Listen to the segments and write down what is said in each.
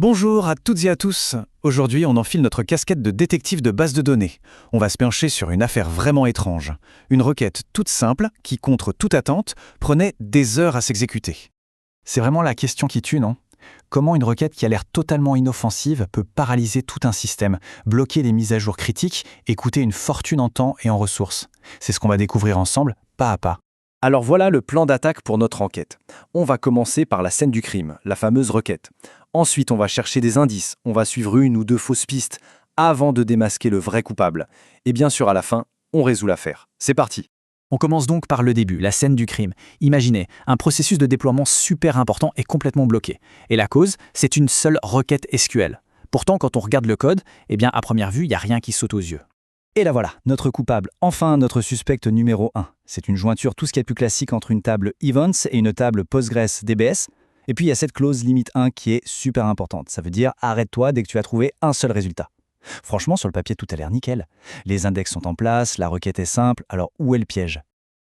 Bonjour à toutes et à tous. Aujourd'hui, on enfile notre casquette de détective de base de données. On va se pencher sur une affaire vraiment étrange. Une requête toute simple qui, contre toute attente, prenait des heures à s'exécuter. C'est vraiment la question qui tue, non ? Comment une requête qui a l'air totalement inoffensive peut paralyser tout un système, bloquer les mises à jour critiques et coûter une fortune en temps et en ressources ? C'est ce qu'on va découvrir ensemble, pas à pas. Alors voilà le plan d'attaque pour notre enquête. On va commencer par la scène du crime, la fameuse requête. Ensuite, on va chercher des indices, on va suivre une ou deux fausses pistes avant de démasquer le vrai coupable. Et bien sûr, à la fin, on résout l'affaire. C'est parti. On commence donc par le début, la scène du crime. Imaginez, un processus de déploiement super important est complètement bloqué. Et la cause, c'est une seule requête SQL. Pourtant, quand on regarde le code, à première vue, il n'y a rien qui saute aux yeux. Et là voilà, notre coupable, enfin notre suspect numéro 1. C'est une jointure tout ce qu'il y a de plus classique entre une table Events et une table PostgreSDBS. Et puis il y a cette clause limite 1 qui est super importante. Ça veut dire arrête-toi dès que tu as trouvé un seul résultat. Franchement, sur le papier, tout a l'air nickel. Les index sont en place, la requête est simple, alors où est le piège ?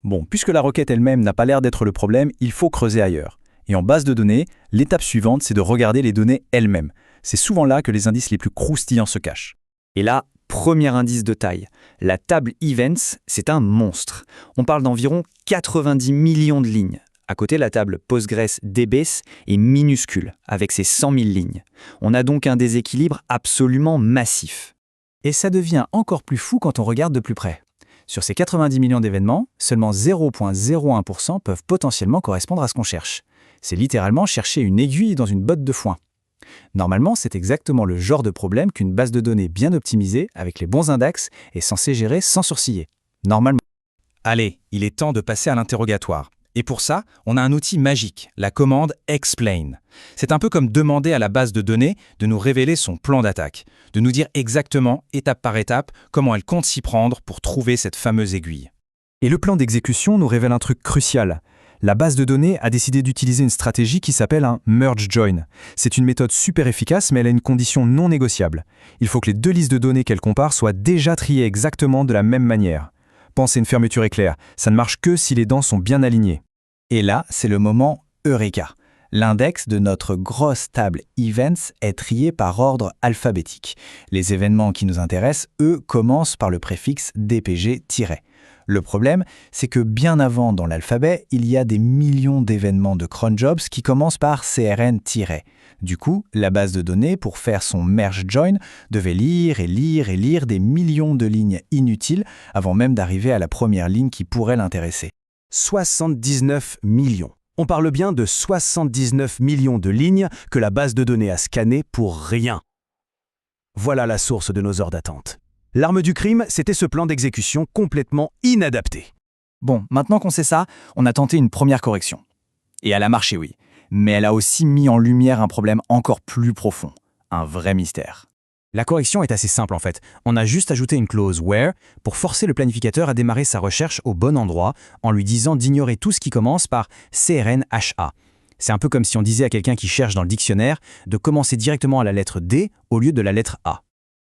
Bon, puisque la requête elle-même n'a pas l'air d'être le problème, il faut creuser ailleurs. Et en base de données, l'étape suivante, c'est de regarder les données elles-mêmes. C'est souvent là que les indices les plus croustillants se cachent. Et là, premier indice de taille. La table Events, c'est un monstre. On parle d'environ 90 millions de lignes. À côté, la table PostgreSDBS est minuscule, avec ses 100 000 lignes. On a donc un déséquilibre absolument massif. Et ça devient encore plus fou quand on regarde de plus près. Sur ces 90 millions d'événements, seulement 0,01% peuvent potentiellement correspondre à ce qu'on cherche. C'est littéralement chercher une aiguille dans une botte de foin. Normalement, c'est exactement le genre de problème qu'une base de données bien optimisée, avec les bons index, est censée gérer sans sourciller. Normalement. Allez, il est temps de passer à l'interrogatoire. Et pour ça, on a un outil magique, la commande explain. C'est un peu comme demander à la base de données de nous révéler son plan d'attaque, de nous dire exactement, étape par étape, comment elle compte s'y prendre pour trouver cette fameuse aiguille. Et le plan d'exécution nous révèle un truc crucial. La base de données a décidé d'utiliser une stratégie qui s'appelle un merge join. C'est une méthode super efficace, mais elle a une condition non négociable. Il faut que les deux listes de données qu'elle compare soient déjà triées exactement de la même manière. Pensez une fermeture éclair, ça ne marche que si les dents sont bien alignées. Et là, c'est le moment Eureka. L'index de notre grosse table Events est trié par ordre alphabétique. Les événements qui nous intéressent, eux, commencent par le préfixe DPG-. Le problème, c'est que bien avant dans l'alphabet, il y a des millions d'événements de cron jobs qui commencent par CRN-. Du coup, la base de données, pour faire son merge join, devait lire et lire et lire des millions de lignes inutiles avant même d'arriver à la première ligne qui pourrait l'intéresser. 79 millions. On parle bien de 79 millions de lignes que la base de données a scannées pour rien. Voilà la source de nos heures d'attente. L'arme du crime, c'était ce plan d'exécution complètement inadapté. Bon, maintenant qu'on sait ça, on a tenté une première correction. Et elle a marché, oui. Mais elle a aussi mis en lumière un problème encore plus profond. Un vrai mystère. La correction est assez simple en fait. On a juste ajouté une clause where pour forcer le planificateur à démarrer sa recherche au bon endroit en lui disant d'ignorer tout ce qui commence par CRNHA. C'est un peu comme si on disait à quelqu'un qui cherche dans le dictionnaire de commencer directement à la lettre D au lieu de la lettre A.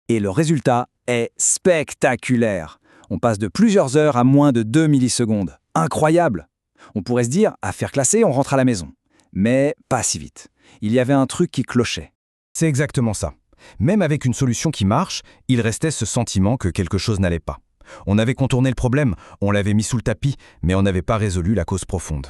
Et le résultat est spectaculaire. On passe de plusieurs heures à moins de 2 millisecondes. Incroyable! On pourrait se dire, affaire classée, on rentre à la maison. Mais pas si vite. Il y avait un truc qui clochait. C'est exactement ça. Même avec une solution qui marche, il restait ce sentiment que quelque chose n'allait pas. On avait contourné le problème, on l'avait mis sous le tapis, mais on n'avait pas résolu la cause profonde.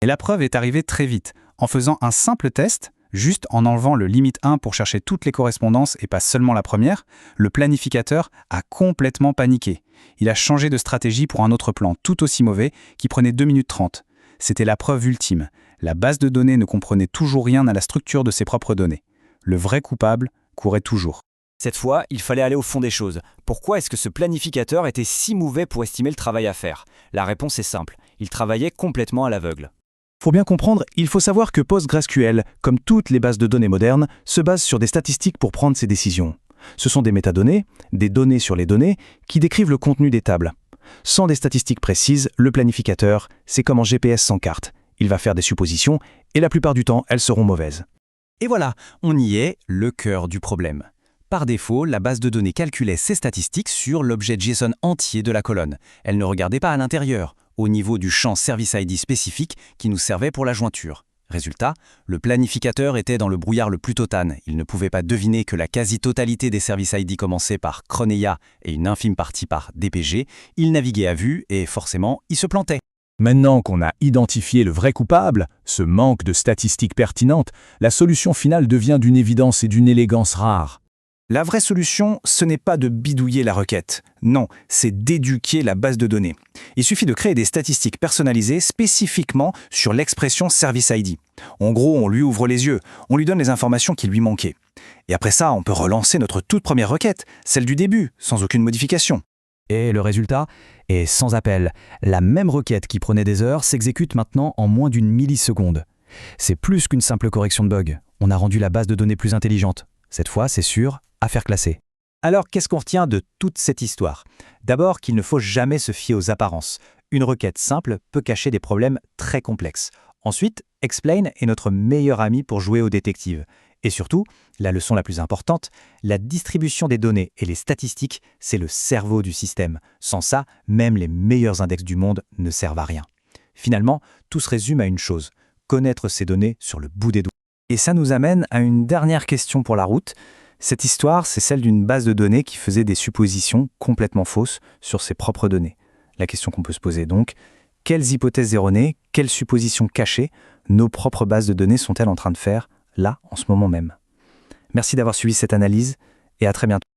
Et la preuve est arrivée très vite, en faisant un simple test, juste en enlevant le limite 1 pour chercher toutes les correspondances et pas seulement la première, le planificateur a complètement paniqué. Il a changé de stratégie pour un autre plan tout aussi mauvais qui prenait 2 minutes 30. C'était la preuve ultime. La base de données ne comprenait toujours rien à la structure de ses propres données. Le vrai coupable courait toujours. Cette fois, il fallait aller au fond des choses. Pourquoi est-ce que ce planificateur était si mauvais pour estimer le travail à faire ? La réponse est simple. Il travaillait complètement à l'aveugle. Pour bien comprendre, il faut savoir que PostgreSQL, comme toutes les bases de données modernes, se base sur des statistiques pour prendre ses décisions. Ce sont des métadonnées, des données sur les données, qui décrivent le contenu des tables. Sans des statistiques précises, le planificateur, c'est comme en GPS sans carte. Il va faire des suppositions, et la plupart du temps, elles seront mauvaises. Et voilà, on y est, le cœur du problème. Par défaut, la base de données calculait ses statistiques sur l'objet JSON entier de la colonne. Elle ne regardait pas à l'intérieur, au niveau du champ Service ID spécifique qui nous servait pour la jointure. Résultat, le planificateur était dans le brouillard le plus total. Il ne pouvait pas deviner que la quasi-totalité des services ID commençaient par Chroneia et une infime partie par DPG. Il naviguait à vue et forcément, il se plantait. Maintenant qu'on a identifié le vrai coupable, ce manque de statistiques pertinentes, la solution finale devient d'une évidence et d'une élégance rare. La vraie solution, ce n'est pas de bidouiller la requête. Non, c'est d'éduquer la base de données. Il suffit de créer des statistiques personnalisées spécifiquement sur l'expression Service ID. En gros, on lui ouvre les yeux, on lui donne les informations qui lui manquaient. Et après ça, on peut relancer notre toute première requête, celle du début, sans aucune modification. Et le résultat est sans appel. La même requête qui prenait des heures s'exécute maintenant en moins d'une milliseconde. C'est plus qu'une simple correction de bug. On a rendu la base de données plus intelligente. Cette fois, c'est sûr, affaire classée. Alors, qu'est-ce qu'on retient de toute cette histoire? D'abord qu'il ne faut jamais se fier aux apparences. Une requête simple peut cacher des problèmes très complexes. Ensuite, Explain est notre meilleur ami pour jouer au détective. Et surtout, la leçon la plus importante, la distribution des données et les statistiques, c'est le cerveau du système. Sans ça, même les meilleurs index du monde ne servent à rien. Finalement, tout se résume à une chose, connaître ces données sur le bout des doigts. Et ça nous amène à une dernière question pour la route. Cette histoire, c'est celle d'une base de données qui faisait des suppositions complètement fausses sur ses propres données. La question qu'on peut se poser donc, quelles hypothèses erronées, quelles suppositions cachées nos propres bases de données sont-elles en train de faire, là, en ce moment même? Merci d'avoir suivi cette analyse et à très bientôt.